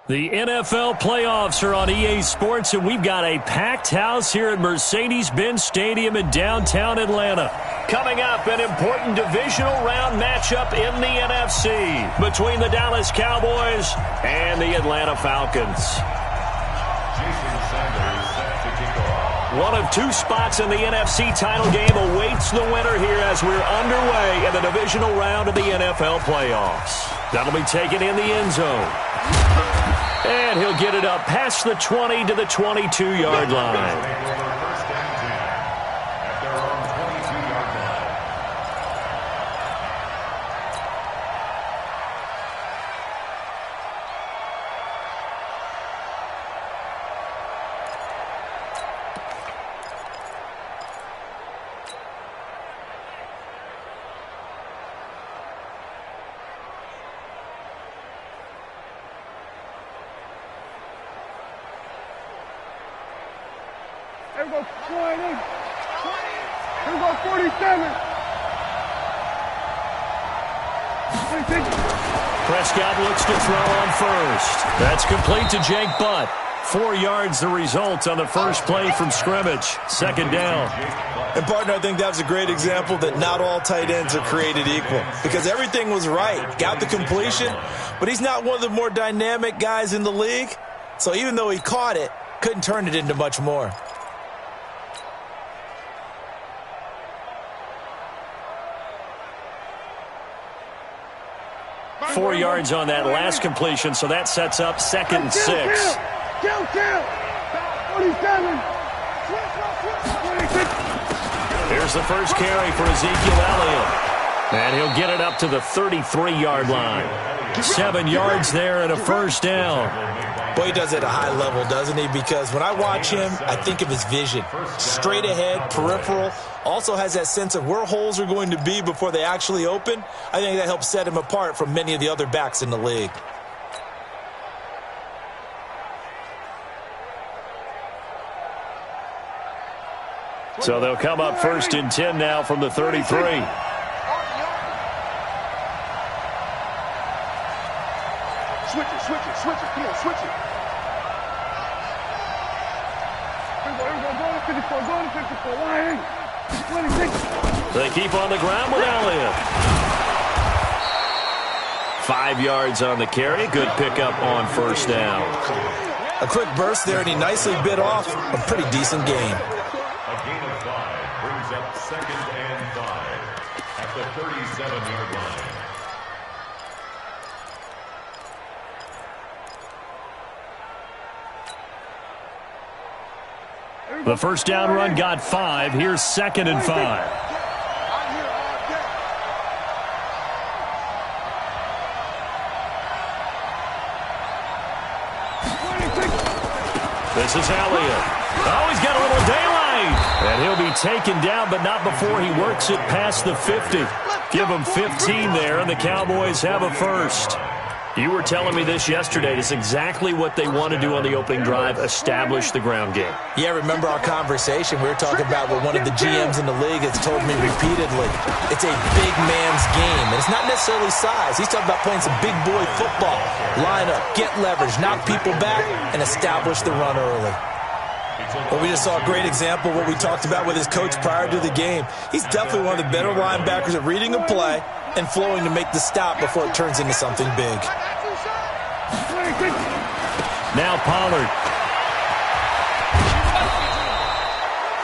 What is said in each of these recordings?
The NFL playoffs are on EA Sports, and we've got a packed house here at Mercedes-Benz Stadium in downtown Atlanta. Coming up, an important divisional round matchup in the NFC between the Dallas Cowboys and the Atlanta Falcons. One of two spots in the NFC title game awaits the winner here as we're underway in the divisional round of the NFL playoffs. That'll be taken in the end zone. And he'll get it up past the 20 to the 22-yard line. Here we go 20. Here we go 47. Prescott looks to throw on first. That's complete to Jake Butt. 4 yards the result on the first play from scrimmage. Second down. And, partner, I think that was a great example that not all tight ends are created equal because everything was right. Got the completion, but he's not one of the more dynamic guys in the league. So even though he caught it, couldn't turn it into much more. 4 yards on that last completion, so that sets up 2nd and 6. Kill. 47. Here's the first carry for Ezekiel Elliott. And he'll get it up to the 33-yard line. 7 yards there and a first down. Boy, he does it at a high level, doesn't he? Because when I watch him, I think of his vision. Straight ahead, peripheral. Also has that sense of where holes are going to be before they actually open. I think that helps set him apart from many of the other backs in the league. So they'll come up 1st and 10 now from the 33. Switch it. Come on, switch it. Here we go. Go to 54. Go to 54. Line. 26. They keep on the ground with Elliott. 5 yards on the carry. Good pickup on first down. A quick burst there, and he nicely bit off a pretty decent gain. A gain of 5 brings up 2nd and 5 at the 37-yard line. The first down run got 5. Here's 2nd and 5. This is Elliott. Oh, he's got a little daylight. And he'll be taken down, but not before he works it past the 50. Give him 15 there, and the Cowboys have a first. You were telling me this yesterday. It's exactly what they want to do on the opening drive, establish the ground game. Yeah, remember our conversation? We were talking about what one of the GMs in the league has told me repeatedly. It's a big man's game, and it's not necessarily size. He's talking about playing some big boy football. Line up, get leverage, knock people back, and establish the run early. Well, we just saw a great example of what we talked about with his coach prior to the game. He's definitely one of the better linebackers at reading a play and flowing to make the stop before it turns into something big. Now Pollard.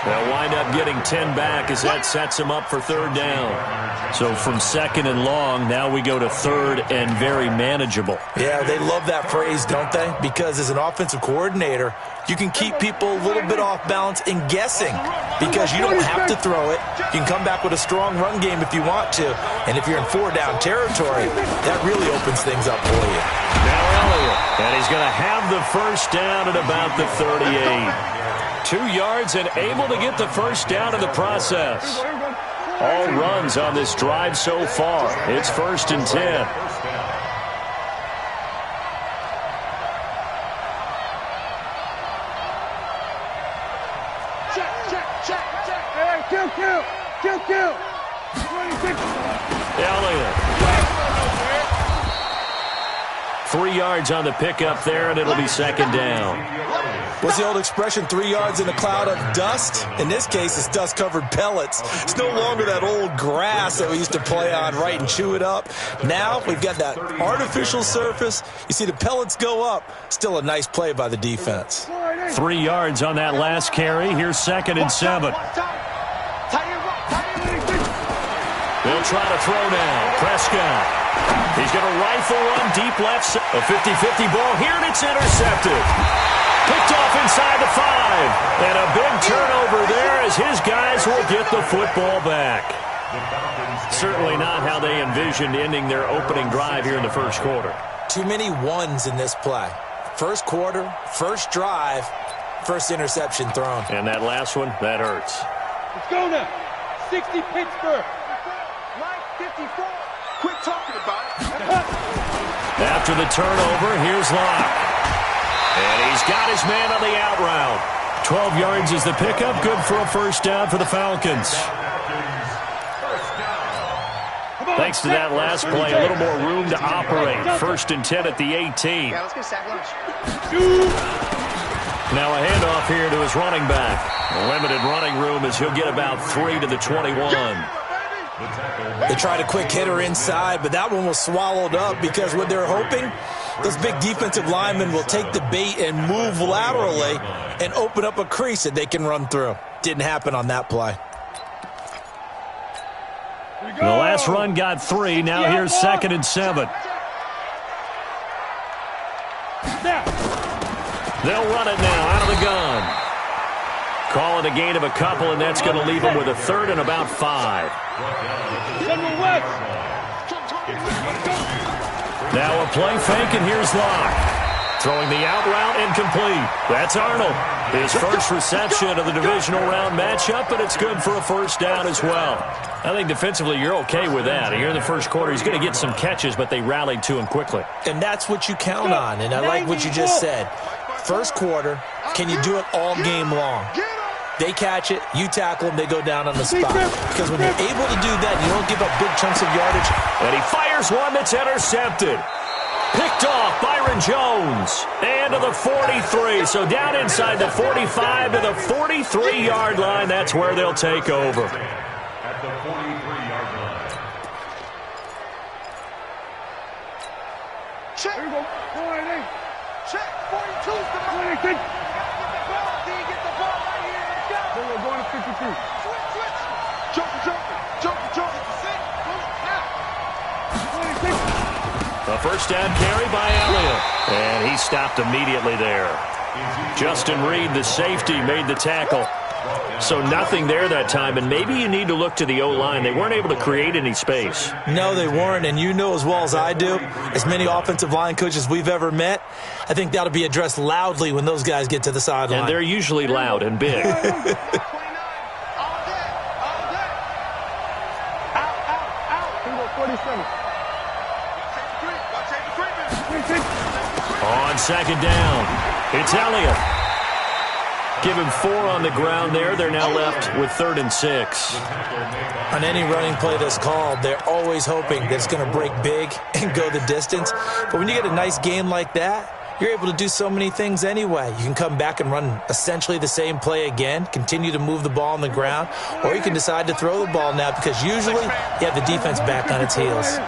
They'll wind up getting 10 back as that sets him up for 3rd down. So from 2nd and long, now we go to 3rd and very manageable. Yeah, they love that phrase, don't they? Because as an offensive coordinator, you can keep people a little bit off balance and guessing because you don't have to throw it. You can come back with a strong run game if you want to. And if you're in 4-down territory, that really opens things up for you. Now Elliott, and he's going to have the first down at about the 38. 2 yards and able to get the first down in the process. All runs on this drive so far. It's 1st and 10. Kill. Elliott. 3 yards on the pickup there, and it'll be second down. What's the old expression, 3 yards in a cloud of dust? In this case, it's dust-covered pellets. It's no longer that old grass that we used to play on, right, and chew it up. Now we've got that artificial surface. You see the pellets go up. Still a nice play by the defense. 3 yards on that last carry. Here's second and 7. They'll try to throw now. Prescott. He's going to rifle one deep left. A 50-50 ball here, and it's intercepted. Picked off inside the 5. And a big turnover there as his guys will get the football back. Certainly not how they envisioned ending their opening drive here in the first quarter. Too many ones in this play. First quarter, first drive, first interception thrown. And that last one, that hurts. Let's go now. 60 Pittsburgh. Mike 54. Quit talking about it. After the turnover, here's Locke. And he's got his man on the out route. 12 yards is the pickup. Good for a first down for the Falcons. Thanks to that last play, a little more room to operate. First and 10 at the 18. Yeah, let's get sack lunch. Now a handoff here to his running back. Limited running room as he'll get about 3 to the 21. They tried a quick hitter inside, but that one was swallowed up because what they're hoping, those big defensive linemen will take the bait and move laterally and open up a crease that they can run through. Didn't happen on that play. The last run got 3. Now here's second and 7. They'll run it now out of the gun. Call it a gain of a couple, and that's going to leave them with a third and about 5. Now a play fake, and here's Locke. Throwing the out route incomplete. That's Arnold. His first reception of the divisional round matchup, but it's good for a first down as well. I think defensively you're okay with that. Here in the first quarter, he's going to get some catches, but they rallied to him quickly. And that's what you count on, and I like what you just said. First quarter, can you do it all game long? They catch it, you tackle them, they go down on the spot. Because when you're able to do that, you don't give up big chunks of yardage. And he fires one that's intercepted. Picked off Byron Jones. And to the 43. So down inside the 45 to the 43-yard line. That's where they'll take over. At the 43-yard line. Check. Here we go. Check. 42's the ball. Switch. D, get the ball right here. Let's go. We're going to 52. Switch. Jump. A first down carry by Elliott. And he stopped immediately there. Justin Reed, the safety, made the tackle. So nothing there that time, and maybe you need to look to the O-line. They weren't able to create any space. No, they weren't, and you know as well as I do, as many offensive line coaches we've ever met, I think that'll be addressed loudly when those guys get to the sideline. And they're usually loud and big. On second down, it's Elliott. Give him 4 on the ground there. They're now left with 3rd and 6. On any running play that's called, they're always hoping that it's going to break big and go the distance. But when you get a nice game like that, you're able to do so many things anyway. You can come back and run essentially the same play again, continue to move the ball on the ground, or you can decide to throw the ball now because usually you have the defense back on its heels.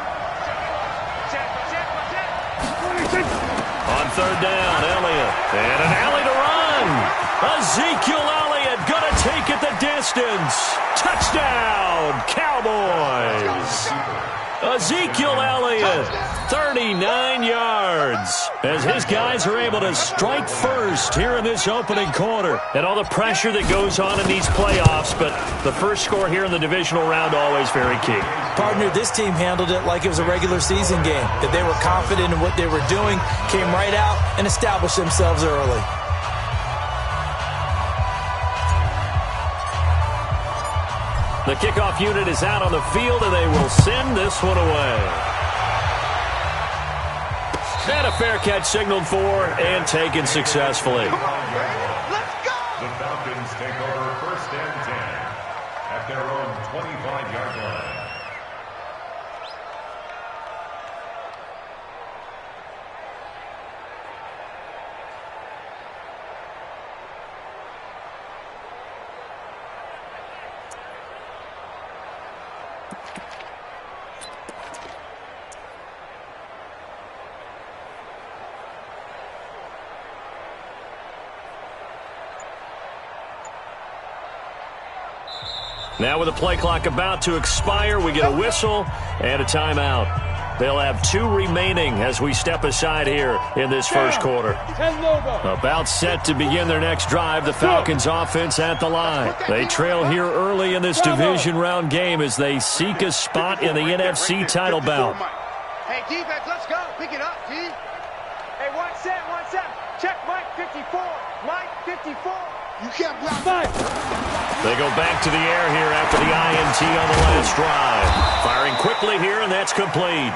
On 3rd down, Elliott. And an alley to run. Ezekiel Elliott going to take it the distance. Touchdown, Cowboys. Ezekiel Elliott, 39 yards. As his guys are able to strike first here in this opening quarter. And all the pressure that goes on in these playoffs, but the first score here in the divisional round always very key. Partner, this team handled it like it was a regular season game. That they were confident in what they were doing, came right out and established themselves early. The kickoff unit is out on the field, and they will send this one away. And a fair catch signaled for and taken successfully. Let's go. The Falcons take over 1st and 10 at their own 25-yard line. Now with the play clock about to expire, we get a whistle and a timeout. They'll have 2 remaining as we step aside here in this first quarter. About set to begin their next drive, the Falcons offense at the line. They trail here early in this division round game as they seek a spot in the NFC title bout. Hey, defense, let's go. Pick it up, D. Hey, 1 set. Check Mike 54. Mike 54. You can't block. They go back to the air here after the INT on the last drive. Firing quickly here, and that's complete.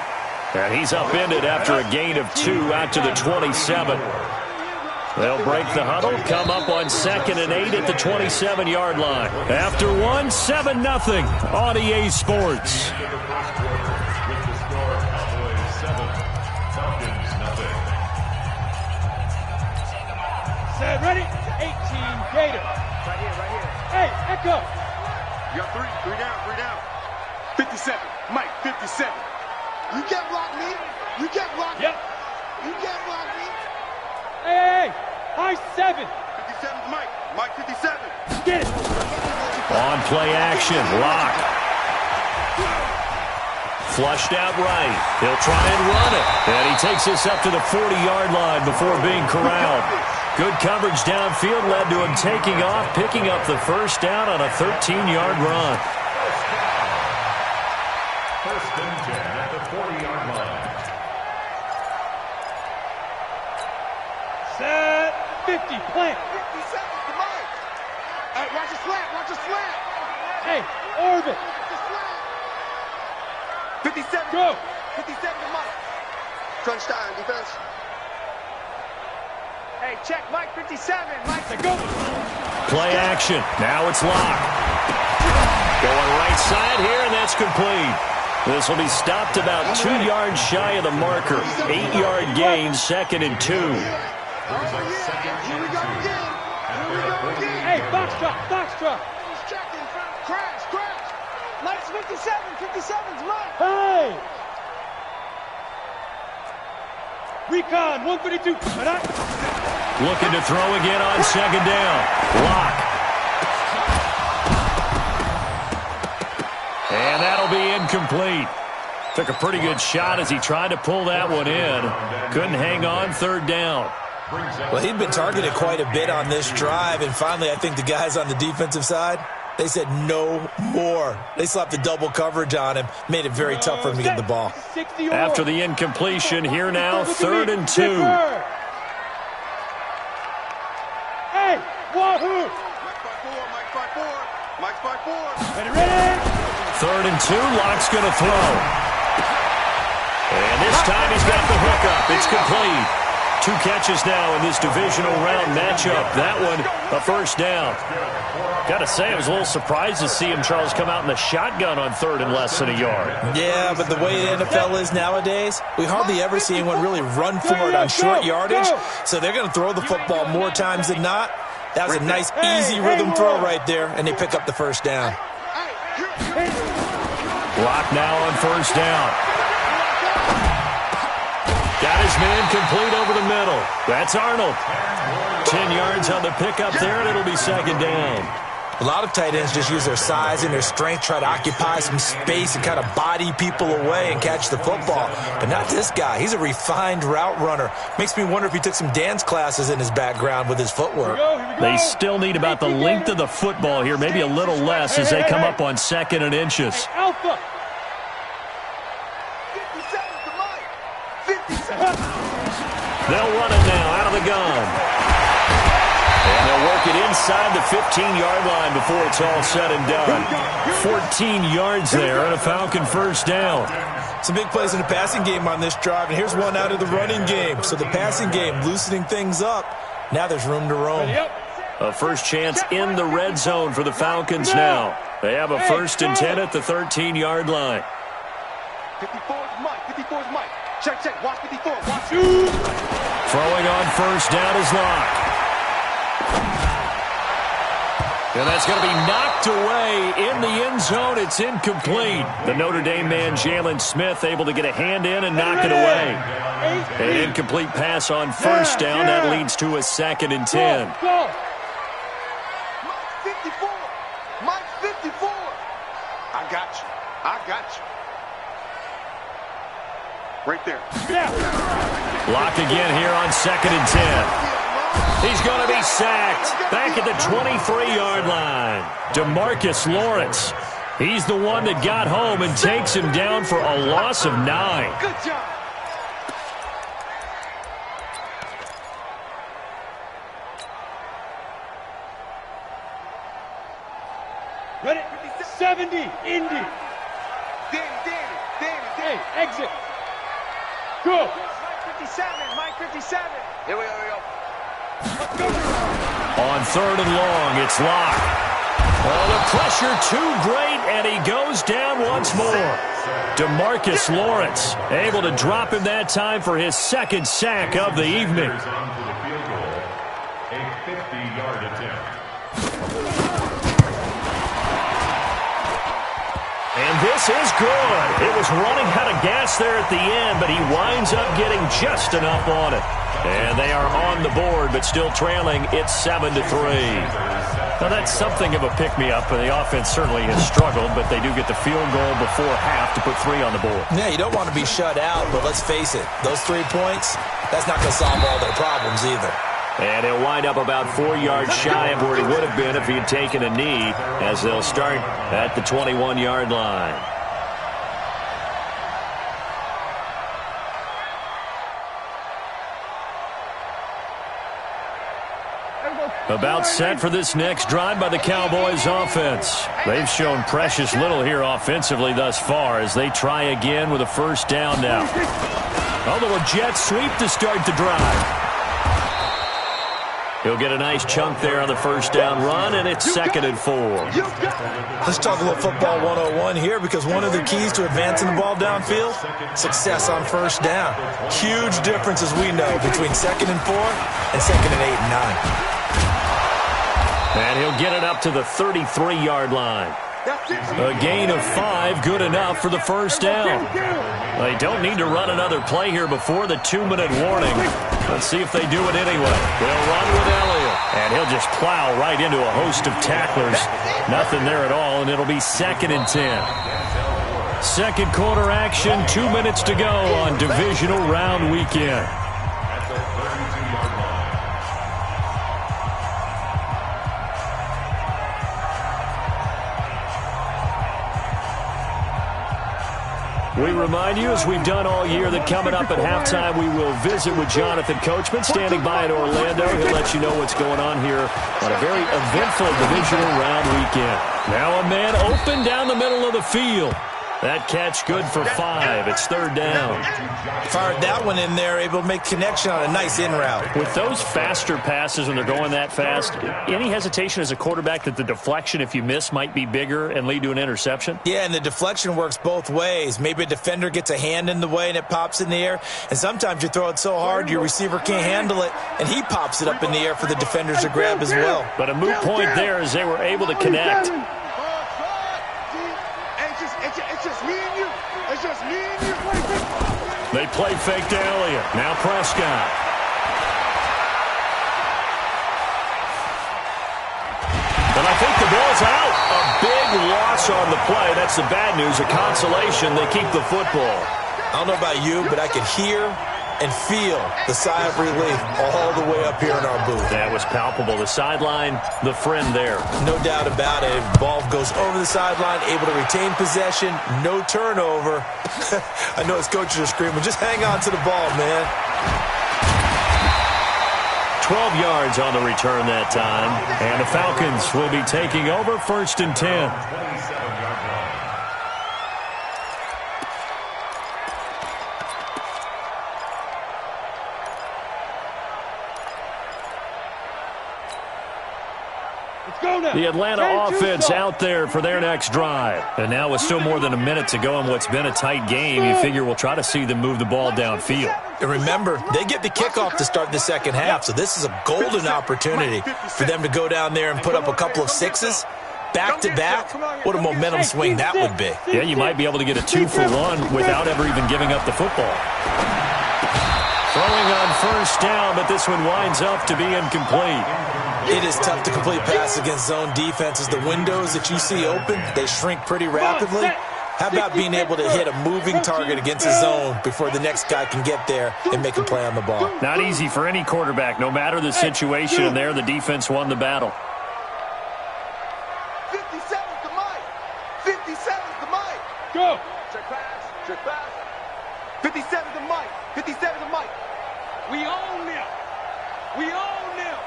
And he's upended after a gain of 2 out to the 27. They'll break the huddle, come up on 2nd and 8 at the 27-yard line. After 1, 7-0 on EA Sports. Set, ready? 18 Gator. Right here. Hey, Echo. You got 3 down. 57. Mike 57. You can't block me. You can't block me. Yep. You can't block me. Hey. High 7. 57's Mike. Mike 57. Get it. On play action, lock. Flushed out right. He'll try and run it. And he takes this up to the 40-yard line before being corralled. Good coverage downfield led to him taking off, picking up the first down on a 13-yard run. First and 10 at the 40-yard line. Set. 50. Plant. 57 to Mike. Hey, watch the slant. Hey, orbit. Watch the slant. 57. Go. 57 to Mike. Crunch time, defense. Hey, check Mike 57. Mike, Go. Play action. Now it's locked. Going right side here, and that's complete. This will be stopped about 2 yards shy of the marker. 8-yard gain, 2nd and 2. Here we go again. Hey, Foxtrot. He's checking. Crash. Mike's 57. 57's Mike. Hey. Recon 132. Looking to throw again on 2nd down. Lock. And that'll be incomplete. Took a pretty good shot as he tried to pull that one in. Couldn't hang on 3rd down. Well, he'd been targeted quite a bit on this drive, and finally I think the guys on the defensive side, they said no more. They slapped the double coverage on him, made it very tough for him to get the ball. After the incompletion, here now, 3rd and 2. Hey, wahoo! Mike's 5-4. Ready? 3rd and 2, Lock's going to throw. And this time he's got the hook up. It's complete. 2 catches now in this divisional round matchup. That one, a first down. Got to say, I was a little surprised to see him, Charles, come out in the shotgun on 3rd and less than a yard. Yeah, but the way the NFL is nowadays, we hardly ever see anyone really run for it on short yardage. So they're going to throw the football more times than not. That was a nice, easy rhythm throw right there, and they pick up the first down. Lock now on 1st down. Got his man complete over the middle. That's Arnold. 10 yards on the pickup there, and it'll be 2nd down. A lot of tight ends just use their size and their strength, try to occupy some space and kind of body people away and catch the football. But not this guy. He's a refined route runner. Makes me wonder if he took some dance classes in his background with his footwork. They still need about the length of the football here, maybe a little less as they come up on 2nd and inches. Alpha. 57 to Mike. 57. They'll run it now out of the gun. And they'll work it inside the 15-yard line before it's all said and done. 14 yards there and a Falcon first down. Some big plays in the passing game on this drive, and here's one out of the running game. So the passing game loosening things up. Now there's room to roam. A first chance in the red zone for the Falcons now. They have a 1st and 10 at the 13-yard line. 54's Mike. 54's Mike. Check. Watch 54. Watch. Throwing on 1st down is Locke. And that's going to be knocked away in the end zone. It's incomplete. The Notre Dame man, Jalen Smith, able to get a hand in and knock it away. An incomplete pass on 1st down. That leads to a 2nd and 10. Mike 54. Mike 54. Right there. Lock again here on 2nd and 10. He's going to be sacked back at the 23-yard line. DeMarcus Lawrence. He's the one that got home and takes him down for a loss of 9. Good job. Ready? 70, Indy. Danny. Hey, exit. Go. Mike 57. Here we go. On 3rd and long, it's Locke. Oh, the pressure too great, and he goes down once more. DeMarcus Lawrence able to drop him that time for his 2nd sack of the evening. A 50-yard attempt. And this is good. It was running out of gas there at the end, but he winds up getting just enough on it. And they are on the board, but still trailing. It's 7-3. Now, that's something of a pick-me-up, and the offense certainly has struggled, but they do get the field goal before half to put 3 on the board. Yeah, you don't want to be shut out, but let's face it, those 3 points, that's not going to solve all their problems either. And he'll wind up about 4 yards shy of where he would have been if he had taken a knee, as they'll start at the 21-yard line. About set for this next drive by the Cowboys offense. They've shown precious little here offensively thus far as they try again with a 1st down now. Although a jet sweep to start the drive. He'll get a nice chunk there on the 1st down run, and it's 2nd and 4. Let's talk a little football 101 here, because one of the keys to advancing the ball downfield, success on 1st down. Huge difference, as we know, between 2nd and 4 and 2nd and 8 and 9. And he'll get it up to the 33-yard line. A gain of 5, good enough for the 1st down. They don't need to run another play here before the 2-minute warning. Let's see if they do it anyway. They'll run with Elliott, and he'll just plow right into a host of tacklers. Nothing there at all, and it'll be 2nd and 10. 2nd quarter action, 2 minutes to go on divisional round weekend. We remind you, as we've done all year, that coming up at halftime, we will visit with Jonathan Coachman, standing by in Orlando. He'll let you know what's going on here on a very eventful divisional round weekend. Now a man open down the middle of the field. That catch good for 5. It's 3rd down. Fired that one in there, able to make connection on a nice in route. With those faster passes when they're going that fast, any hesitation as a quarterback that the deflection, if you miss, might be bigger and lead to an interception? Yeah, and the deflection works both ways. Maybe a defender gets a hand in the way and it pops in the air, and sometimes you throw it so hard your receiver can't handle it, and he pops it up in the air for the defenders to grab as well. But a moot point there as they were able to connect. They play fake to Elliott. Now Prescott. And I think the ball's out. A big loss on the play. That's the bad news. A consolation. They keep the football. I don't know about you, but I could hear and feel the sigh of relief all the way up here in our booth. That was palpable. The sideline, the friend there. No doubt about it. Ball goes over the sideline, able to retain possession, no turnover. I know his coaches are screaming, just hang on to the ball, man. 12 yards on the return that time. And the Falcons will be taking over 1st and 10. The Atlanta offense out there for their next drive. And now with still more than a minute to go in what's been a tight game, you figure we'll try to see them move the ball downfield. And remember, they get the kickoff to start the 2nd half, so this is a golden opportunity for them to go down there and put up a couple of 6s. Back-to-back, what a momentum swing that would be. Yeah, you might be able to get a 2-for-1 without ever even giving up the football. Throwing on 1st down, but this one winds up to be incomplete. It is tough to complete pass against zone defenses. The windows that you see open, they shrink pretty rapidly. How about being able to hit a moving target against his zone before the next guy can get there and make a play on the ball? Not easy for any quarterback. No matter the situation in there, the defense won the battle. 57's the mic. 57's the mic. Go. Check pass. Check pass. 57's the mic. 57's the mic. We own them. We own them.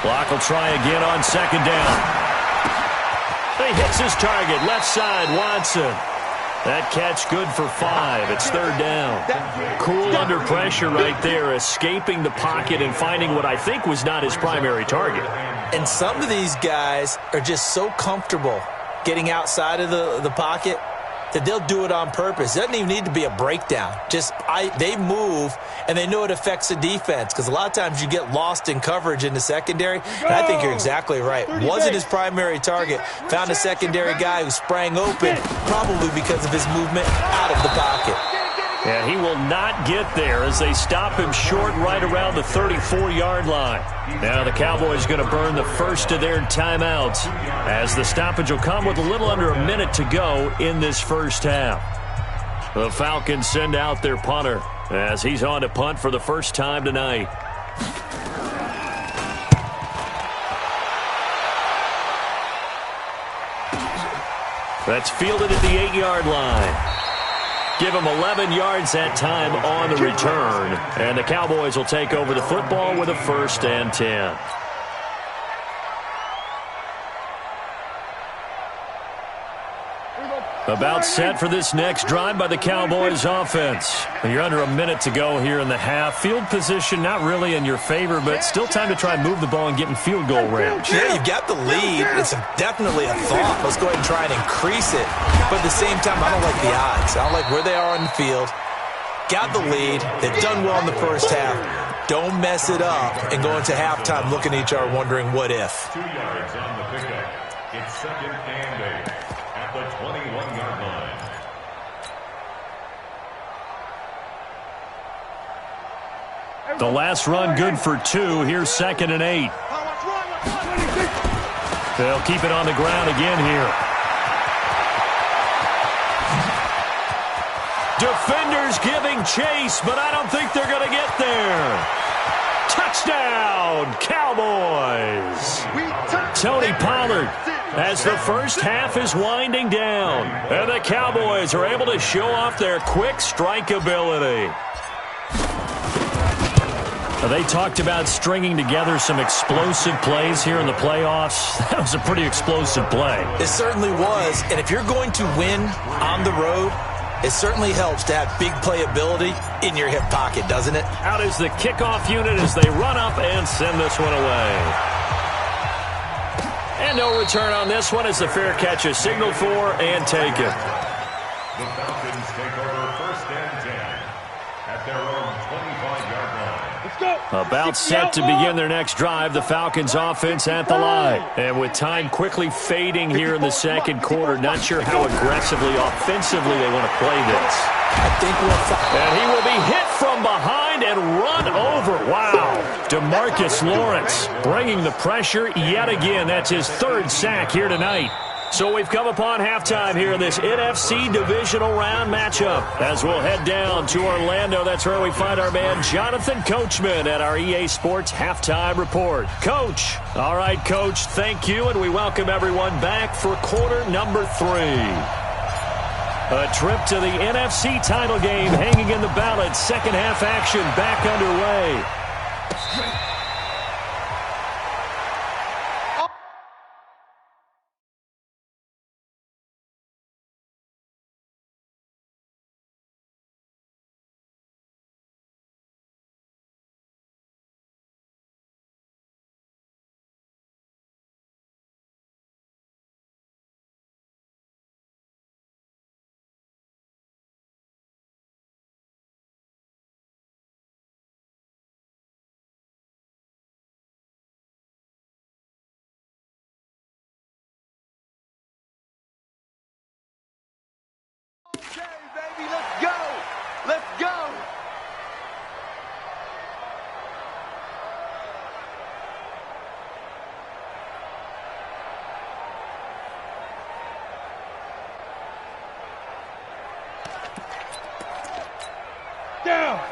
Block will try again on second down. He hits his target, left side, Watson. That catch good for 5. It's third down. Cool under pressure right there, escaping the pocket and finding what I think was not his primary target. And some of these guys are just so comfortable getting outside of the pocket that they'll do it on purpose. It doesn't even need to be a breakdown. They move, and they know it affects the defense because a lot of times you get lost in coverage in the secondary, and I think you're exactly right. Wasn't his primary target. Found a secondary guy who sprang open, probably because of his movement out of the pocket. And he will not get there as they stop him short right around the 34-yard line. Now the Cowboys going to burn the first of their timeouts as the stoppage will come with a little under a minute to go in this first half. The Falcons send out their punter as he's on to punt for the first time tonight. That's fielded at the 8-yard line. Give him 11 yards that time on the return. And the Cowboys will take over the football with a 1st and 10. About set for this next drive by the Cowboys offense. You're under a minute to go here in the half. Field position not really in your favor, but still time to try and move the ball and get in field goal range. Yeah, you've got the lead. It's definitely a thought. Let's go ahead and try and increase it. But at the same time, I don't like the odds. I don't like where they are on the field. Got the lead. They've done well in the first half. Don't mess it up and go into halftime looking at each other wondering what if. 2 yards on the pickup. It's 2nd and 8 at the 21-yard line. The last run good for 2. Here's 2nd and 8. They'll keep it on the ground again here. Defenders giving chase, but I don't think they're going to get there. Touchdown, Cowboys. Tony Pollard as the first half is winding down. And the Cowboys are able to show off their quick strike ability. They talked about stringing together some explosive plays here in the playoffs. That was a pretty explosive play. It certainly was. And if you're going to win on the road, it certainly helps to have big playability in your hip pocket, doesn't it? Out is the kickoff unit as they run up and send this one away. And no return on this one as the fair catch is signaled for and taken. The Falcons take over 1st and 10 at their own 25-yard line. About set to begin their next drive, the Falcons offense at the line. And with time quickly fading here in the second quarter, not sure how aggressively, offensively they want to play this. I think and he will be hit from behind and run over. Wow. DeMarcus Lawrence bringing the pressure yet again. That's his 3rd sack here tonight. So we've come upon halftime here in this NFC divisional round matchup. As we'll head down to Orlando, that's where we find our man Jonathan Coachman at our EA Sports Halftime Report. Coach. All right, Coach, thank you, and we welcome everyone back for quarter number 3. A trip to the NFC title game hanging in the balance. Second half action back underway.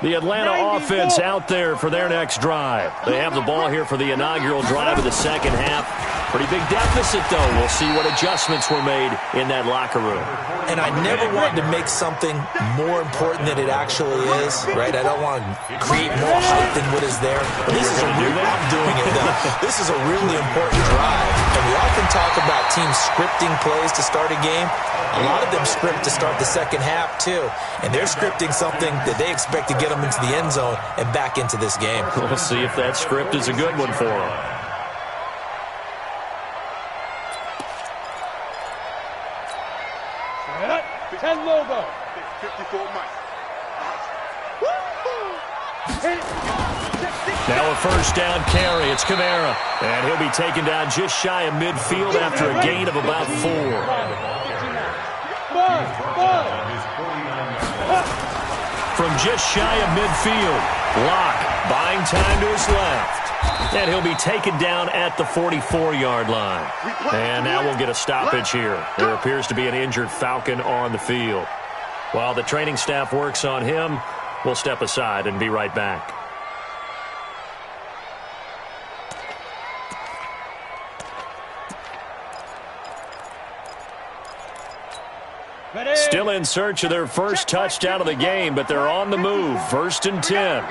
The Atlanta offense out there for their next drive. They have the ball here for the inaugural drive of the second half. Pretty big deficit, though. We'll see what adjustments were made in that locker room. And I never wanted to make something more important than it actually is, right? I don't want to create more hype than what is there. But this is I'm doing it, though. This is a really important drive. And we often talk about teams scripting plays to start a game. A lot of them script to start the second half, too. And they're scripting something that they expect to get them into the end zone and back into this game. We'll see if that script is a good one for them. Ten logo. 54 Mike. Now a first down carry. It's Kamara. And he'll be taken down just shy of midfield after a gain of about 4. From just shy of midfield, Locke buying time to his left. And he'll be taken down at the 44-yard line. And now we'll get a stoppage here. There appears to be an injured Falcon on the field. While the training staff works on him, we'll step aside and be right back. Still in search of their first touchdown of the game, but they're on the move. 1st and 10.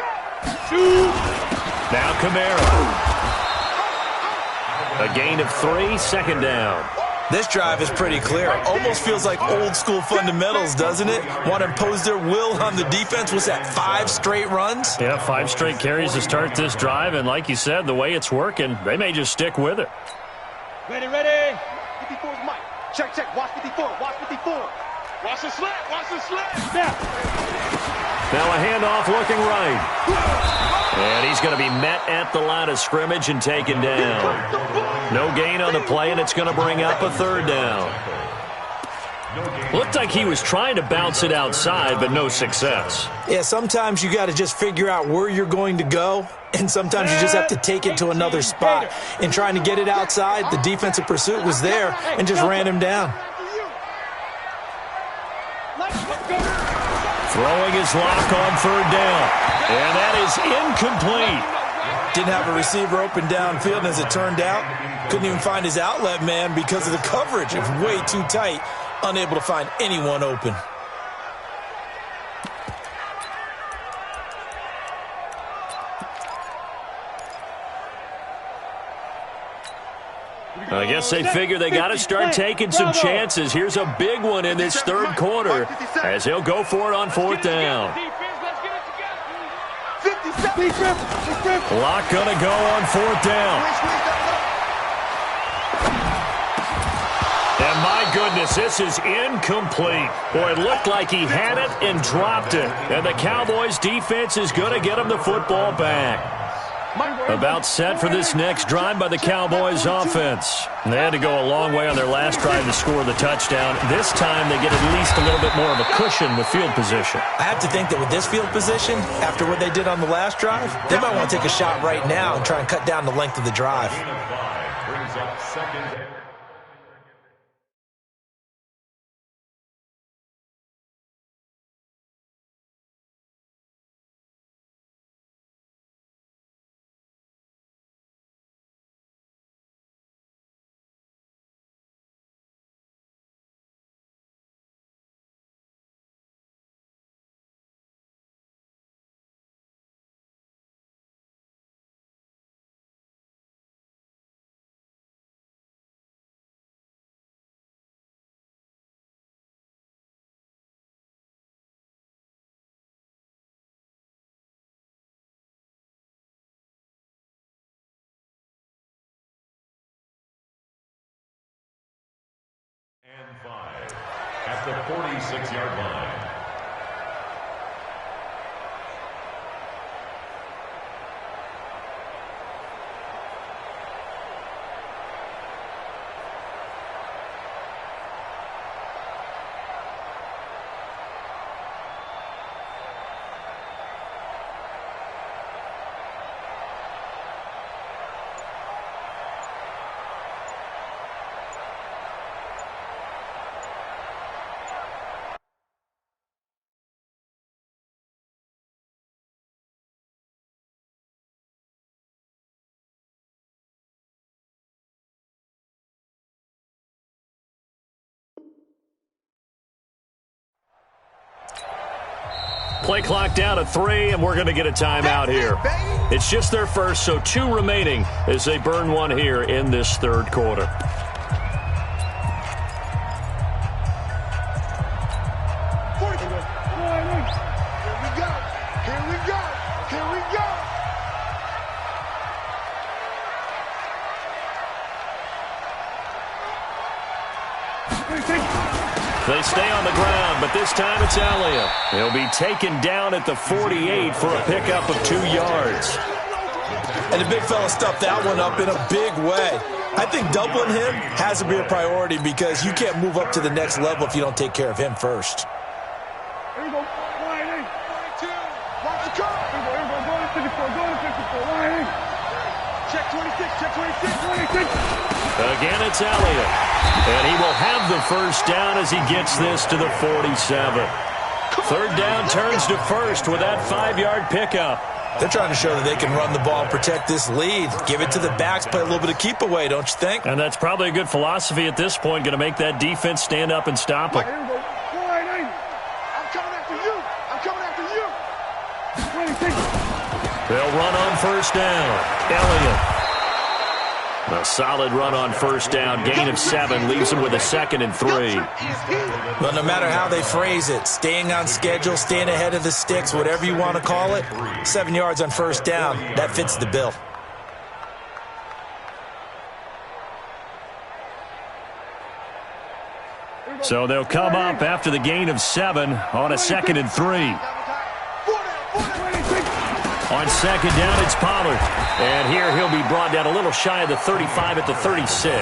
Now Kamara. A gain of 3, second down. This drive is pretty clear. Almost feels like old school fundamentals, doesn't it? Want to impose their will on the defense. Was that 5 straight runs? Yeah, 5 straight carries to start this drive, and like you said, the way it's working, they may just stick with it. Ready, ready. 54's Mike. Check, check. Watch 54. Watch 54. Watch the slant. Watch the slant. Snap. Now a handoff looking right. And he's going to be met at the line of scrimmage and taken down. No gain on the play, and it's going to bring up a 3rd down. Looked like he was trying to bounce it outside, but no success. Yeah, sometimes you got to just figure out where you're going to go, and sometimes you just have to take it to another spot. In trying to get it outside, the defensive pursuit was there and just ran him down. Throwing his lock on 3rd down. And that is incomplete. Didn't have a receiver open downfield, and as it turned out, couldn't even find his outlet man because of the coverage. It was way too tight, unable to find anyone open. I guess they figure they got to start taking some chances. Here's a big one in this 3rd quarter as he'll go for it on 4th down. Lock going to go on 4th down. And my goodness, this is incomplete. Boy, it looked like he had it and dropped it. And the Cowboys defense is going to get him the football back. About set for this next drive by the Cowboys offense. And they had to go a long way on their last drive to score the touchdown. This time they get at least a little bit more of a cushion with field position. I have to think that with this field position, after what they did on the last drive, they might want to take a shot right now and try and cut down the length of the drive. Brings up 2nd and 5 at the 46-yard line. Play clock down to 3, and we're going to get a timeout here. It's just their first, so 2 remaining as they burn one here in this third quarter. They stay on the ground, but this time it's Elliott. He'll be taken down at the 48 for a pickup of 2 yards. And the big fella stuffed that one up in a big way. I think doubling him has to be a priority because you can't move up to the next level if you don't take care of him first. Here we go. Line in. 2. Watch the car. Here we go. Go to 54. Go to 54. Line in. Check 26. Check 26. 26. Again, it's Elliott. And he will have the first down as he gets this to the 47. Third down turns to first with that 5-yard pickup. They're trying to show that they can run the ball and protect this lead. Give it to the backs, play a little bit of keep away, don't you think? And that's probably a good philosophy at this point, going to make that defense stand up and stop them. Here we go. Line in. I'm coming after you. I'm coming after you. 26. They'll run on first down. Elliott. A solid run on first down. Gain of 7 leaves him with a 2nd and 3. Well, no matter how they phrase it, staying on schedule, staying ahead of the sticks, whatever you want to call it, 7 yards on first down, that fits the bill. So they'll come up after the gain of 7 on a 2nd and 3. On second down, it's Pollard. And here he'll be brought down a little shy of the 35 at the 36.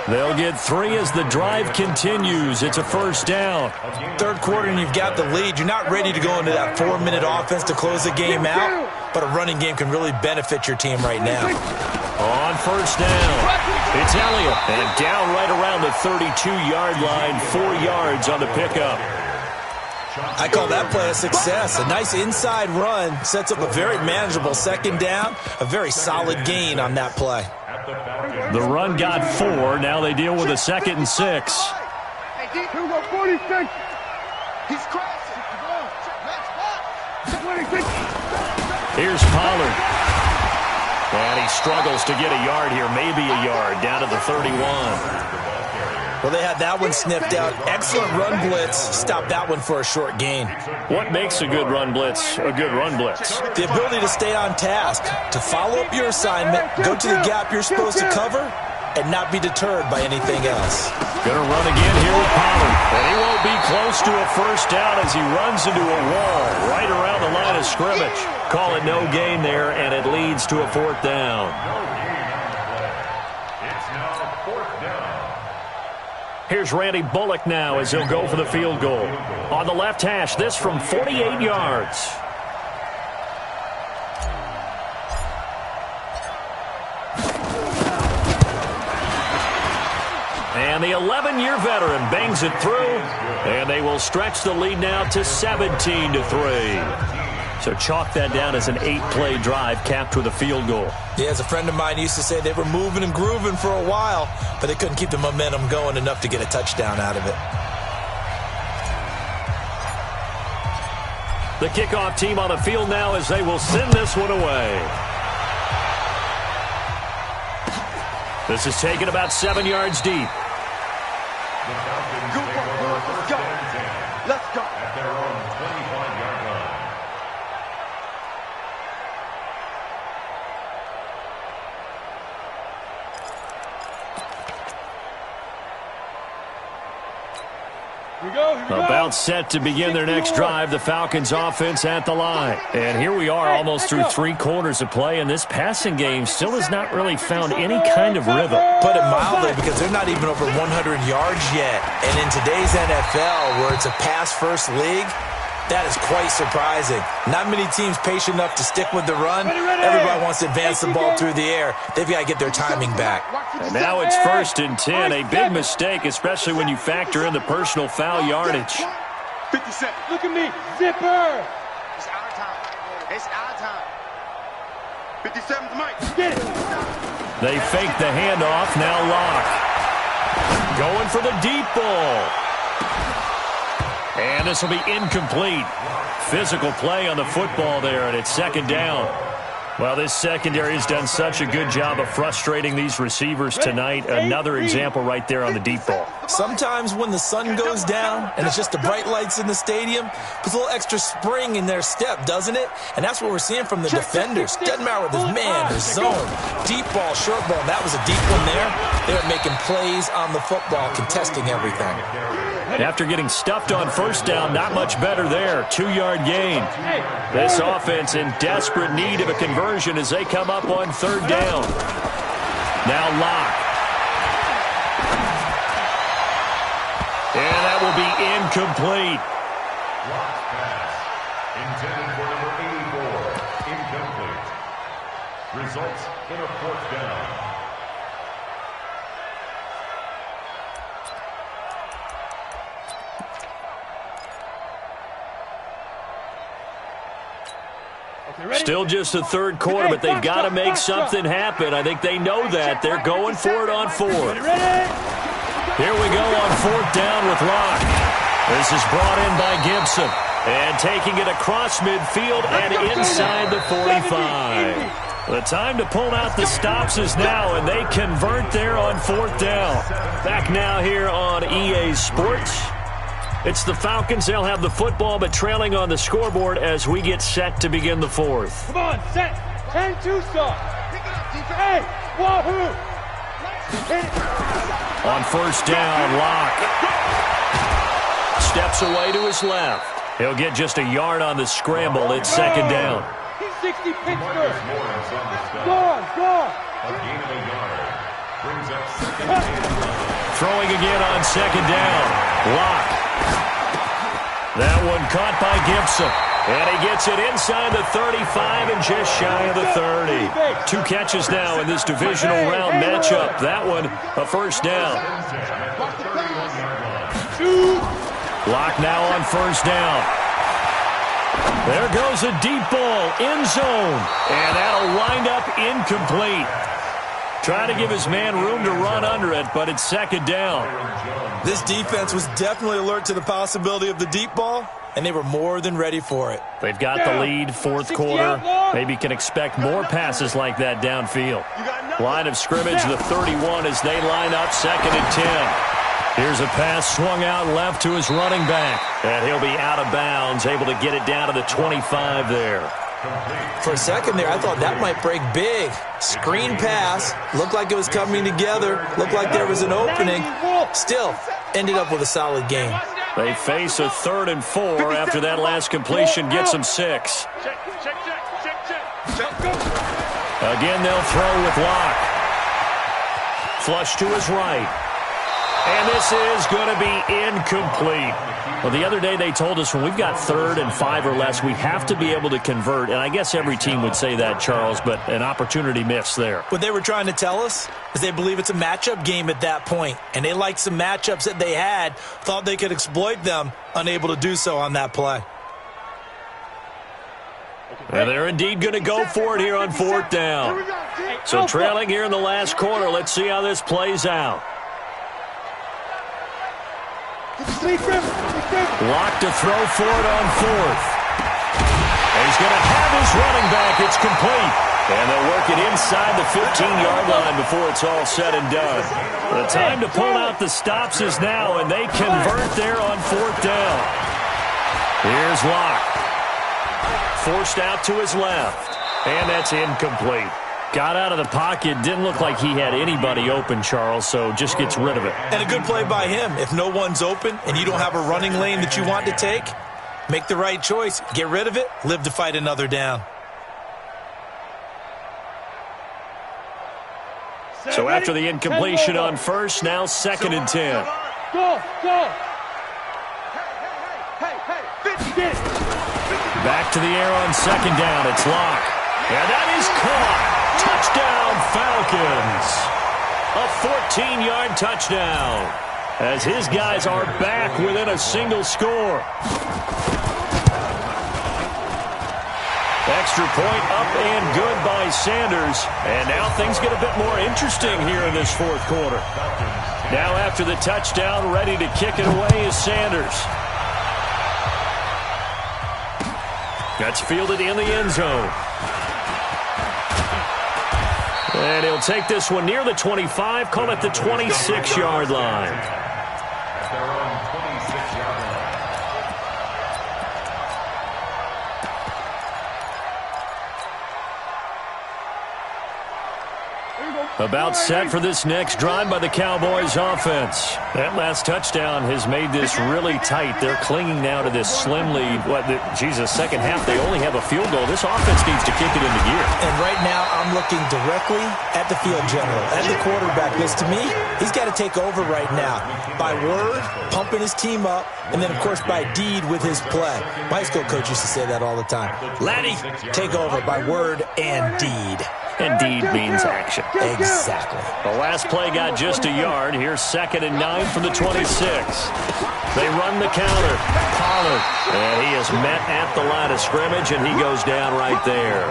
They'll get 3 as the drive continues. It's a first down. Third quarter and you've got the lead. You're not ready to go into that 4-minute offense to close the game out, but a running game can really benefit your team right now. On first down, it's Elliott. And down right around the 32-yard line, 4 yards on the pickup. I call that play a success. A nice inside run sets up a very manageable second down, a very solid gain on that play. The run got 4. Now they deal with a 2nd and 6. Here we go. 46. He's crashing. 26. Here's Pollard. And he struggles to get a yard here, maybe a yard, down to the 31. Well, they had that one snipped out. Excellent run blitz. Stop that one for a short gain. What makes a good run blitz a good run blitz? The ability to stay on task, to follow up your assignment, go to the gap you're supposed to cover, and not be deterred by anything else. Going to run again here with Pollard. And he won't be close to a first down as he runs into a wall right around the line of scrimmage. Call it no gain there, and it leads to a 4th down. Here's Randy Bullock now as he'll go for the field goal. On the left hash, this from 48 yards. And the 11-year veteran bangs it through, and they will stretch the lead now to 17-3. So chalk that down as an 8-play drive capped with a field goal. Yeah, as a friend of mine used to say, they were moving and grooving for a while, but they couldn't keep the momentum going enough to get a touchdown out of it. The kickoff team on the field now as they will send this one away. This is taken about 7 yards deep. Let's go. Let's go. At their own 25-yard line. About set to begin their next drive, the Falcons offense at the line. And here we are almost through 3 quarters of play, and this passing game still has not really found any kind of rhythm. Put it mildly, because they're not even over 100 yards yet. And in today's NFL, where it's a pass-first league, that is quite surprising. Not many teams patient enough to stick with the run. Everybody wants to advance the ball through the air. They've got to get their timing back. And now it's 1st and 10, a big mistake, especially when you factor in the personal foul yardage. 50 Cent, look at me, zipper. It's our time. It's our time. 57's Mike. Get it. They fake the handoff, now Locke. Going for the deep ball. And this will be incomplete. Physical play on the football there, and it's second down. Well, this secondary has done such a good job of frustrating these receivers tonight. Another example right there on the deep ball. Sometimes when the sun goes down and it's just the bright lights in the stadium, puts a little extra spring in their step, doesn't it? And that's what we're seeing from the defenders. Doesn't matter with his man, his zone, deep ball, short ball. That was a deep one there. They're making plays on the football, contesting everything. After getting stuffed on first down, not much better there. 2-yard gain. This offense in desperate need of a conversion as they come up on third down. Now Locke. And that will be incomplete. Locke's pass. Intended for number 84. Incomplete. Results in a fourth down. Still just the third quarter, but they've got to make something happen. I think they know that. They're going for it on fourth. Here we go on fourth down with Locke. This is brought in by Gibson. And taking it across midfield and inside the 45. The time to pull out the stops is now, and they convert there on fourth down. Back now here on EA Sports. It's the Falcons. They'll have the football, but trailing on the scoreboard as we get set to begin the fourth. Come on, set. 10-2 start. Hey, wahoo. On first down, Locke steps away to his left. He'll get just a yard on the scramble. It's second down. 60 Pittsburgh. Gone. A gain of a yard. Brings up second down. Throwing again on second down. Locke. That one caught by Gibson. And he gets it inside the 35 and just shy of the 30. 2 catches now in this divisional round matchup. That one, a first down. Locke now on first down. There goes a deep ball, end zone. And that'll wind up incomplete. Trying to give his man room to run under it, but it's second down. This defense was definitely alert to the possibility of the deep ball, and they were more than ready for it. They've got the lead, fourth quarter. Maybe can expect more passes like that downfield. Line of scrimmage, the 31 as they line up second and 10. Here's a pass swung out left to his running back. And he'll be out of bounds, able to get it down to the 25 there. For a second there, I thought that might break big. Screen pass. Looked like it was coming together. Looked like there was an opening. Still, ended up with a solid game. They face a 3rd and 4 after that last completion gets them 6. Again, they'll throw with Locke. Flush to his right. And this is going to be incomplete. Well, the other day they told us when we've got 3rd and 5 or less, we have to be able to convert. And I guess every team would say that, Charles, but an opportunity missed there. What they were trying to tell us is they believe it's a matchup game at that point. And they liked some matchups that they had, thought they could exploit them, unable to do so on that play. And they're indeed going to go for it here on fourth down. So trailing here in the last quarter, let's see how this plays out. Locke to throw for it on fourth. And he's going to have his running back. It's complete. And they'll work it inside the 15-yard line before it's all said and done. The time to pull out the stops is now, and they convert there on fourth down. Here's Locke. Forced out to his left. And that's incomplete. Got out of the pocket. Didn't look like he had anybody open, Charles, so just gets rid of it. And a good play by him. If no one's open and you don't have a running lane that you want to take, make the right choice. Get rid of it. Live to fight another down. So after the incompletion on first, now second and 10. Go. Back to the air on second down. It's Locke. And that is caught. Touchdown, Falcons. A 14-yard touchdown as his guys are back within a single score. Extra point up and good by Sanders. And now things get a bit more interesting here in this fourth quarter. Now after the touchdown, ready to kick it away is Sanders. That's fielded in the end zone. And he'll take this one near the 25, call it the 26-yard line. At their own 26-yard line. About set for this next drive by the Cowboys offense. That last touchdown has made this really tight. They're clinging now to this slim lead. Second half, they only have a field goal. This offense needs to kick it into gear. And right now, I'm looking directly at the field general, at the quarterback. Because to me, he's got to take over right now. By word, pumping his team up, and then, of course, by deed with his play. My high school coach used to say that all the time. Laddie, take over by word and deed. And deed means action. Exactly. The last play got just a yard. Here's 2nd and 9 from the 26. They run the counter. Pollard. And he is met at the line of scrimmage, and he goes down right there.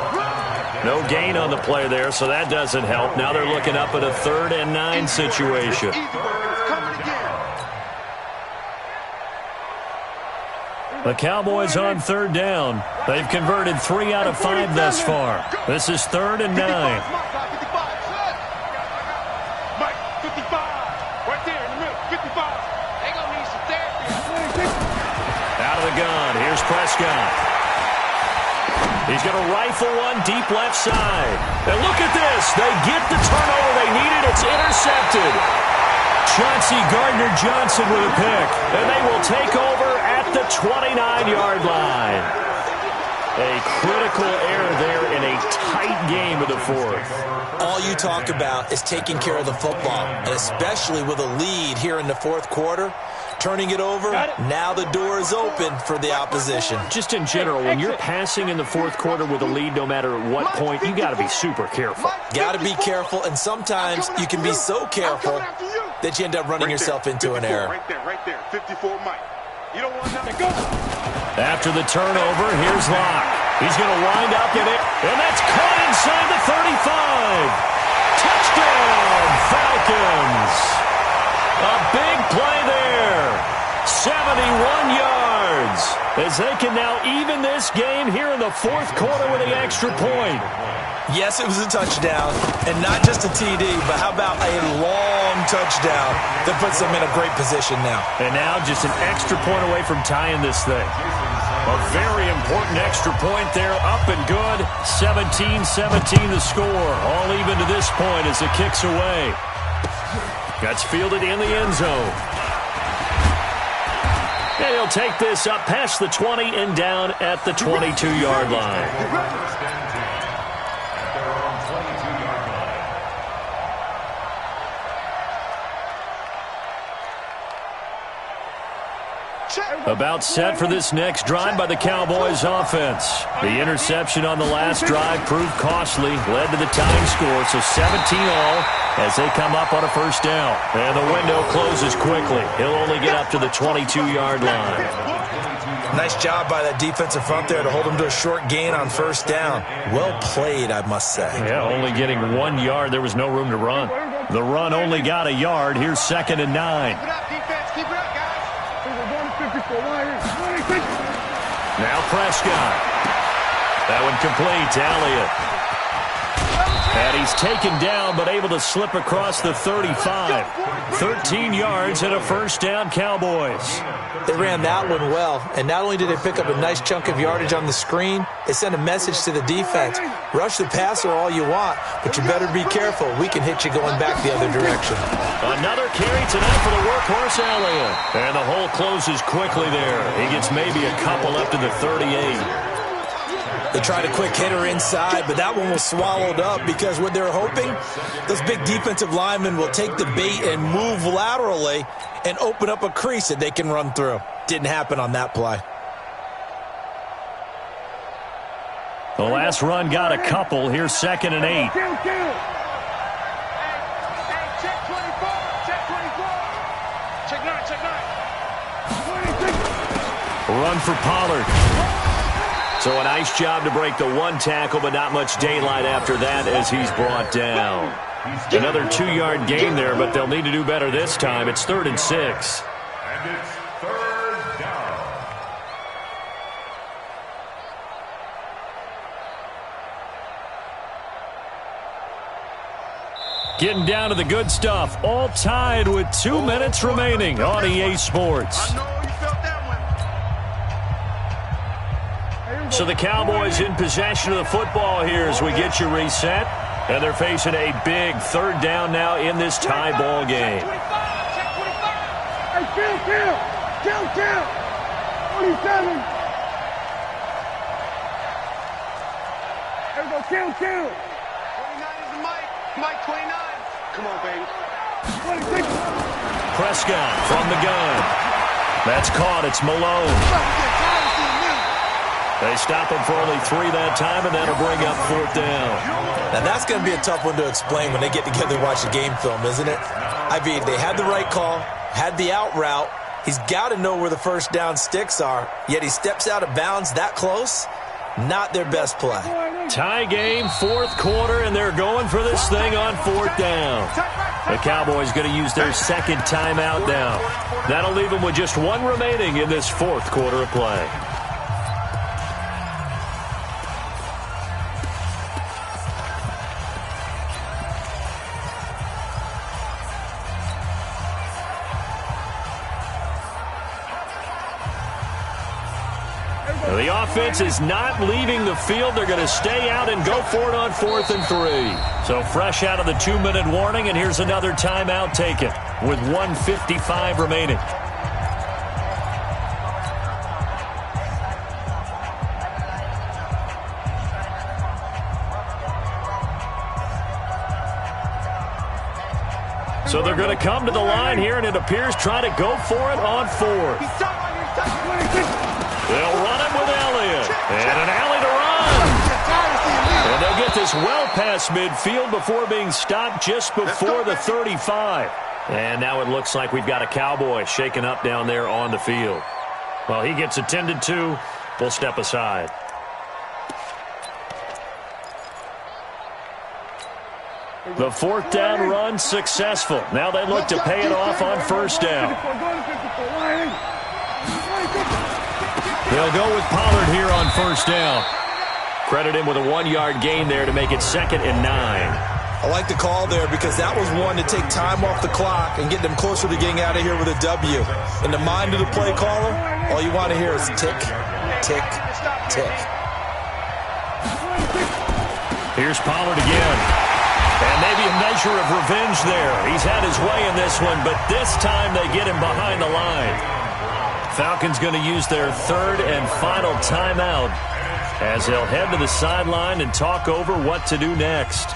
No gain on the play there, so that doesn't help. Now they're looking up at a 3rd and 9 situation. The Cowboys on 3rd down. They've converted 3 out of 5 thus far. This is 3rd and 9. Mike, 55. Right there in the middle, 55. They gonna need some therapy. Out of the gun. Here's Prescott. He's going to rifle one deep left side. And look at this. They get the turnover they needed. It's intercepted. Chauncey Gardner-Johnson with a pick. And they will take over at the 29-yard line. A critical error there in a tight game of the 4th. All you talk about is taking care of the football, and especially with a lead here in the 4th quarter. Turning it over, now the door is open for the opposition. Just in general, when you're passing in the 4th quarter with a lead, no matter at what point, you got to be super careful. Got to be careful, and sometimes you can be so careful that you end up running yourself into an error. Right there, 54 Mike. You don't want nothing. Go. After the turnover, here's Locke. He's going to wind up in it, and that's caught inside the 35. Touchdown, Falcons. A big play there. 71 yards. As they can now even this game here in the 4th quarter with the extra point. Yes, it was a touchdown, and not just a TD, but how about a long touchdown that puts them in a great position now. And now just an extra point away from tying this thing. A very important extra point there, up and good. 17-17 the score. All even to this point as it kicks away. That's fielded in the end zone. And he'll take this up past the 20 and down at the 22-yard line. About set for this next drive by the Cowboys offense. The interception on the last drive proved costly, led to the tying score, so 17 all as they come up on a 1st down. And the window closes quickly. He'll only get up to the 22-yard line. Nice job by that defensive front there to hold him to a short gain on 1st down. Well played, I must say. Yeah, only getting 1 yard. There was no room to run. The run only got a yard. Here's 2nd and 9. Keep it up, defense. Keep it up, guys. Now Prescott. That one complete to Elliott. And he's taken down but able to slip across the 35. 13 yards and a 1st down, Cowboys. They ran that one well, and not only did they pick up a nice chunk of yardage on the screen, they sent a message to the defense. Rush the passer all you want, but you better be careful. We can hit you going back the other direction. Another carry tonight for the workhorse Elliott. And the hole closes quickly there. He gets maybe a couple up to the 38. They tried a quick hitter inside, but that one was swallowed up because what they're hoping, those big defensive linemen will take the bait and move laterally and open up a crease that they can run through. Didn't happen on that play. The last run got a couple. Here's 2nd and 8. Hey, check 24. Check 24. Check 9, check 9. Run for Pollard. So a nice job to break the 1 tackle, but not much daylight after that as he's brought down. Another 2-yard gain there, but they'll need to do better this time. It's 3rd and 6. And it's 3rd down. Getting down to the good stuff. All tied with 2 minutes remaining on EA Sports. I know you felt that one. So the Cowboys in possession of the football here as we get you reset. And they're facing a big third down now in this tie ball game. Hey, kill. 27. There we go, kill. 29 is the Mike. Mike 29. Come on, baby. 26. Prescott from the gun. That's caught. It's Malone. They stop him for only 3 that time, and that'll bring up fourth down. Now, that's going to be a tough one to explain when they get together and watch the game film, isn't it? I mean, they had the right call, had the out route. He's got to know where the first down sticks are, yet he steps out of bounds that close. Not their best play. Tie game, fourth quarter, and they're going for this thing on fourth down. The Cowboys going to use their second timeout now. That'll leave them with just 1 remaining in this fourth quarter of play. The offense is not leaving the field. They're going to stay out and go for it on 4th and 3. So fresh out of the 2-minute warning, and here's another timeout taken with 1:55 remaining. So they're going to come to the line here, and it appears try to go for it on 4th. They'll run it with Elliott. And an alley to run. And they'll get this well past midfield before being stopped just before the 35. And now it looks like we've got a Cowboy shaken up down there on the field. Well, he gets attended to. We'll step aside. The fourth down run successful. Now they look to pay it off on first down. They'll go with Pollard here on first down. Credit him with a 1-yard gain there to make it 2nd and 9. I like the call there because that was one to take time off the clock and get them closer to getting out of here with a W. In the mind of the play caller, all you want to hear is tick, tick, tick. Here's Pollard again. And maybe a measure of revenge there. He's had his way in this one, but this time they get him behind the line. Falcons going to use their 3rd and final timeout as they'll head to the sideline and talk over what to do next.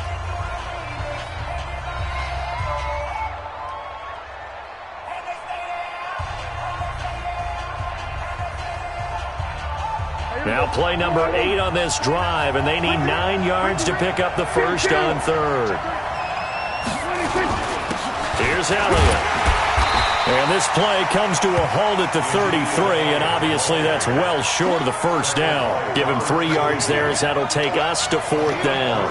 Now play number 8 on this drive, and they need 9 yards to pick up the first on 3rd. Here's Elliott. And this play comes to a halt at the 33, and obviously that's well short of the first down. Give him 3 yards there as that'll take us to 4th down.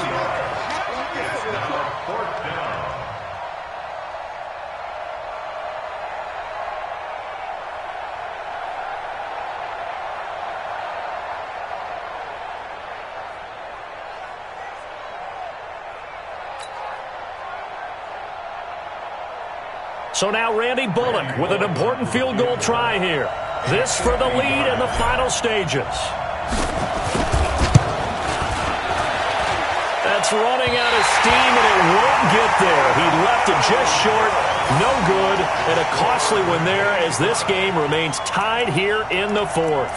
So now Randy Bullock with an important field goal try here. This for the lead in the final stages. That's running out of steam, and it won't get there. He left it just short. No good, and a costly one there as this game remains tied here in the 4th.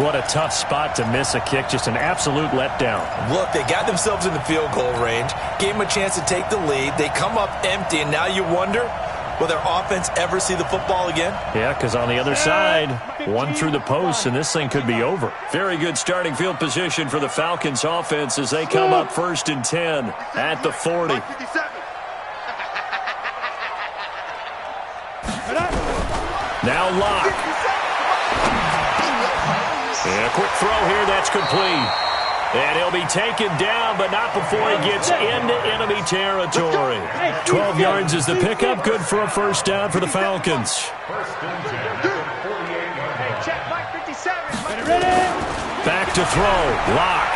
What a tough spot to miss a kick. Just an absolute letdown. Look, they got themselves in the field goal range, gave them a chance to take the lead. They come up empty, and now you wonder, will their offense ever see the football again? Yeah, because on the other side, one through the post, and this thing could be over. Very good starting field position for the Falcons offense as they come up 1st and 10 at the 40. Now Locke. And a quick throw here, that's complete. And he'll be taken down, but not before he gets into enemy territory. 12 yards is the pickup. Good for a first down for the Falcons. Back to throw. Locke.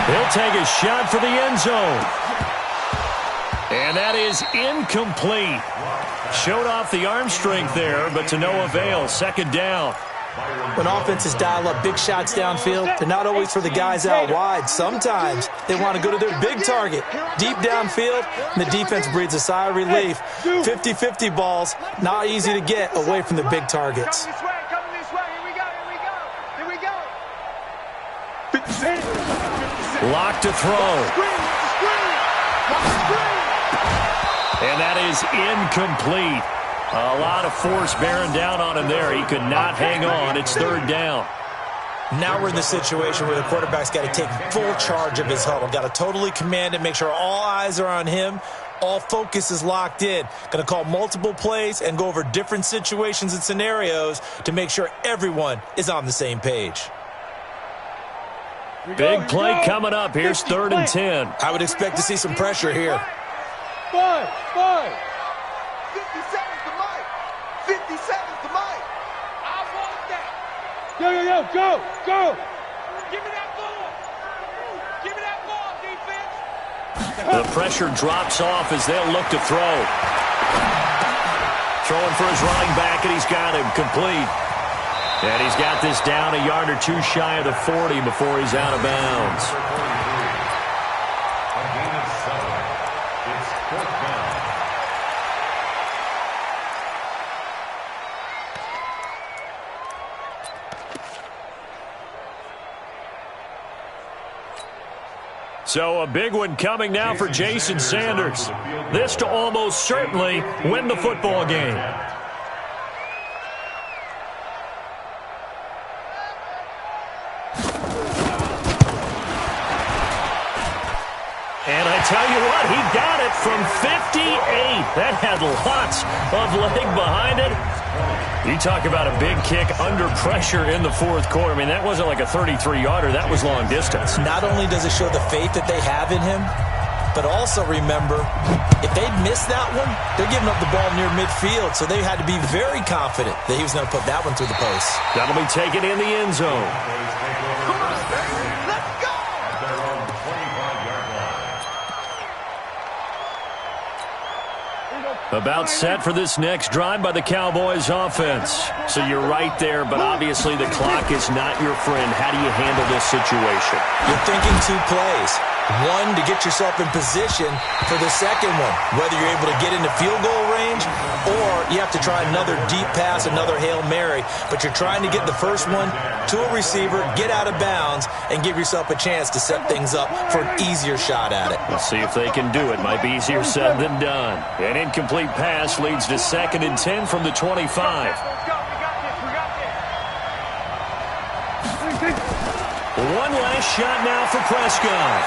He'll take a shot for the end zone. And that is incomplete. Showed off the arm strength there, but to no avail. Second down. When offenses dial up big shots downfield, they're not always for the guys out wide. Sometimes they want to go to their big target, deep downfield, and the defense breathes a sigh of relief. 50-50 balls, not easy to get away from the big targets. Coming this way. Here we go. Lock to throw. And that is incomplete. A lot of force bearing down on him there. He could not hang on. It's third down. Now we're in the situation where the quarterback's got to take full charge of his huddle. Got to totally command it, make sure all eyes are on him. All focus is locked in. Going to call multiple plays and go over different situations and scenarios to make sure everyone is on the same page. Big play coming up. Here's third and 10. I would expect to see some pressure here. 5. 57's the mic. 57's the mic. I want that. Go. Give me that ball, defense. The pressure drops off as they'll look to throw. Throwing for his running back, and he's got him complete. And he's got this down a yard or two shy of the 40 before he's out of bounds. A gain of 7. It's fourth down. So a big one coming now for Jason Sanders. This to almost certainly win the football game. And I tell you what, he got it from 58. That had lots of leg behind it. You talk about a big kick under pressure in the fourth quarter. I mean, that wasn't like a 33-yarder. That was long distance. Not only does it show the faith that they have in him, but also remember, if they'd missed that one, they're giving up the ball near midfield, so they had to be very confident that he was going to put that one through the post. That'll be taken in the end zone. Come on, baby. Let's go. At their own 25-yard line. About set for this next drive by the Cowboys offense. So you're right there, but obviously the clock is not your friend. How do you handle this situation? You're thinking two plays. One, to get yourself in position for the second one, whether you're able to get into field goal range or you have to try another deep pass, another Hail Mary. But you're trying to get the first one to a receiver, get out of bounds, and give yourself a chance to set things up for an easier shot at it. We'll see if they can do it. Might be easier said than done. An incomplete pass leads to second and 10 from the 25. Let's go. We got this. One last shot now for Prescott.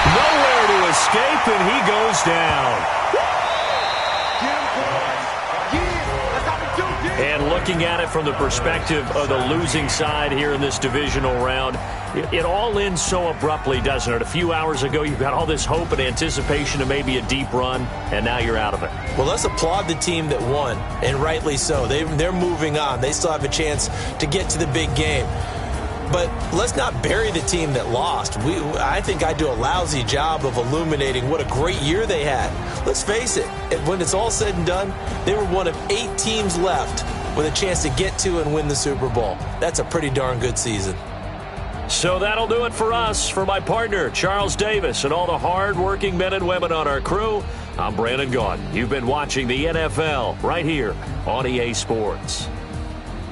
Nowhere to escape, and he goes down. And looking at it from the perspective of the losing side here in this divisional round, it all ends so abruptly, doesn't it? A few hours ago, you've got all this hope and anticipation of maybe a deep run, and now you're out of it. Well, let's applaud the team that won, and rightly so. They're moving on. They still have a chance to get to the big game. But let's not bury the team that lost. I think I do a lousy job of illuminating what a great year they had. Let's face it, when it's all said and done, they were one of 8 teams left with a chance to get to and win the Super Bowl. That's a pretty darn good season. So that'll do it for us. For my partner, Charles Davis, and all the hard-working men and women on our crew, I'm Brandon Gaudin. You've been watching the NFL right here on EA Sports.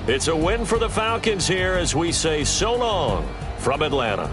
It's a win for the Falcons here as we say so long from Atlanta.